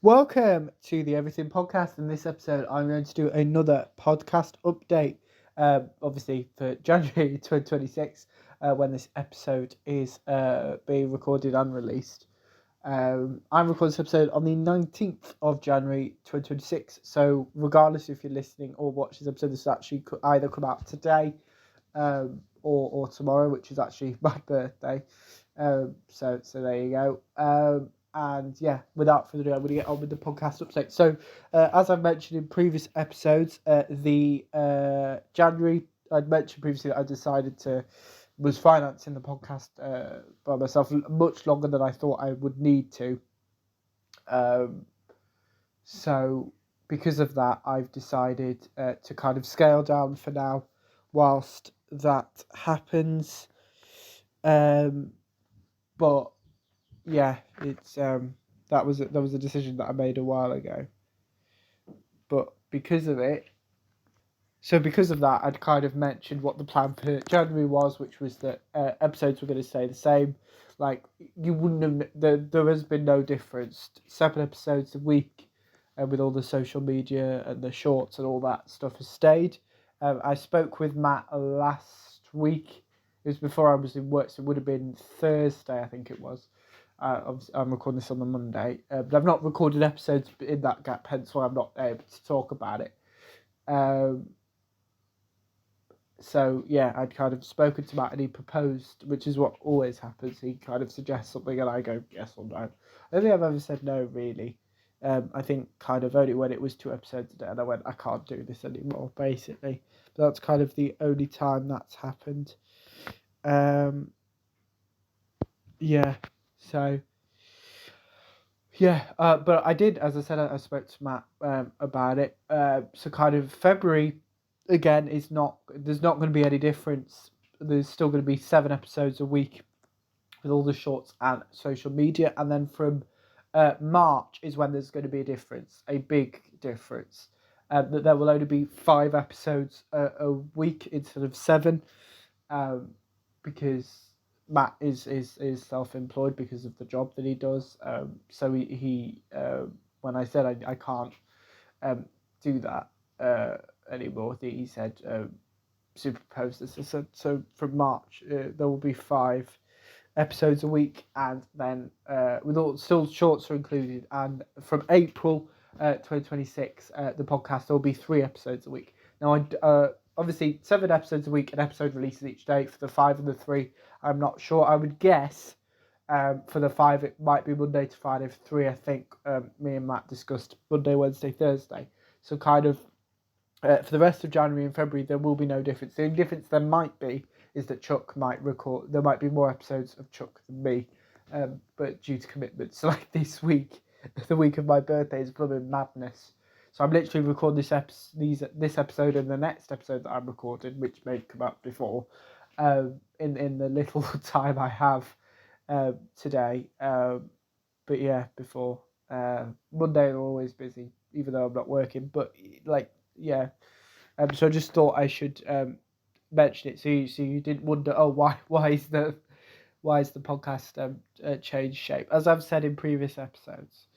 Welcome to the Everything Podcast. In this episode, I'm going to do another podcast update, obviously for January 2026, when this episode is being recorded and released. I'm recording this episode on the 19th of January 2026, so regardless if you're listening or watch this episode, this actually could either come out today or tomorrow, which is actually my birthday. So there you go. And yeah, without further ado, I'm going to get on with the podcast update. So, as I've mentioned in previous episodes, the January, I'd mentioned previously that I decided was financing the podcast by myself much longer than I thought I would need to. So, because of that, I've decided to kind of scale down for now whilst that happens. But yeah, it's that was a decision that I made a while ago. But because of that, I'd kind of mentioned what the plan for January was, which was that episodes were going to stay the same. Like you wouldn't have, there has been no difference. 7 episodes a week, and with all the social media and the shorts and all that stuff has stayed. I spoke with Matt last week. It was before I was in work, so it would have been Thursday, I think it was. I'm recording this on the Monday, but I've not recorded episodes in that gap, hence why I'm not able to talk about it. So yeah, I'd kind of spoken to Matt and he proposed, which is what always happens. He kind of suggests something and I go yes or no. I don't think I've ever said no really. I think kind of only when it was 2 episodes a day and I went, I can't do this anymore, basically. But that's kind of the only time that's happened. Yeah, so yeah, but I did, as I said, I spoke to Matt about it. So kind of February again is not. There's not going to be any difference. There's still going to be 7 episodes a week with all the shorts and social media, and then from March is when there's going to be a difference, a big difference. That there will only be 5 episodes a week instead of 7, because Matt is self-employed because of the job that he does. So he when I said I can't do that anymore, he said superpose this. So from March there will be 5 episodes a week, and then with all still shorts are included. And from April 2026, the podcast there will be 3 episodes a week. Now obviously 7 episodes a week, an episode releases each day. For the 5 and the 3, I'm not sure. I would guess for the 5 it might be Monday to Friday. For 3, I think me and Matt discussed Monday, Wednesday, Thursday. So kind of for the rest of January and February there will be no difference. The only difference there might be is that Chuck might record. There might be more episodes of Chuck than me, but due to commitments like this week, the week of my birthday is blooming madness. So I'm literally recording this episode and the next episode that I'm recording, which may come out before, in the little time I have today. But yeah, before Monday they're always busy, even though I'm not working. But like yeah, so I just thought I should mention it so you didn't wonder, oh, why is the podcast changed shape? As I've said in previous episodes,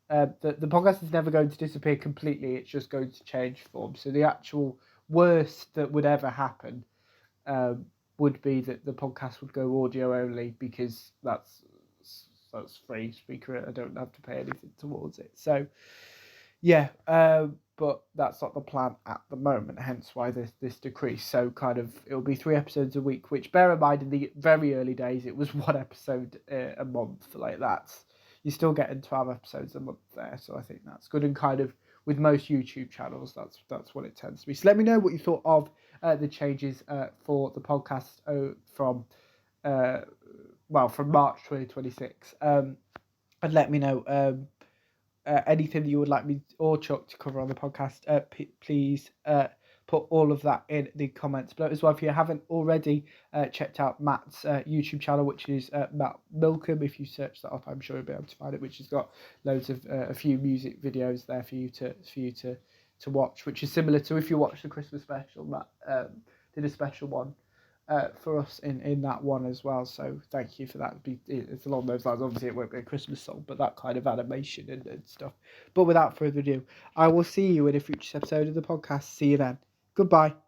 the podcast is never going to disappear completely. It's just going to change form. So the actual worst that would ever happen would be that the podcast would go audio only, because that's free speaker. I don't have to pay anything towards it. So yeah, but that's not the plan at the moment, hence why this decrease. So kind of it'll be 3 episodes a week, which, bear in mind, in the very early days it was 1 episode a month. Like that's, you're still getting 12 episodes a month there, so I think that's good. And kind of with most YouTube channels, that's what it tends to be. So let me know what you thought of the changes for the podcast from March 2026, and let me know anything that you would like me or Chuck to cover on the podcast. Please put all of that in the comments below as well. If you haven't already checked out Matt's YouTube channel, which is Matt Milcom. If you search that up, I'm sure you'll be able to find it, which has got loads of a few music videos there for you to watch, which is similar to if you watch the Christmas special. Matt did a special one for us in that one as well. So thank you for that. It's along those lines. Obviously, it won't be a Christmas song, but that kind of animation and stuff. But without further ado, I will see you in a future episode of the podcast. See you then. Goodbye.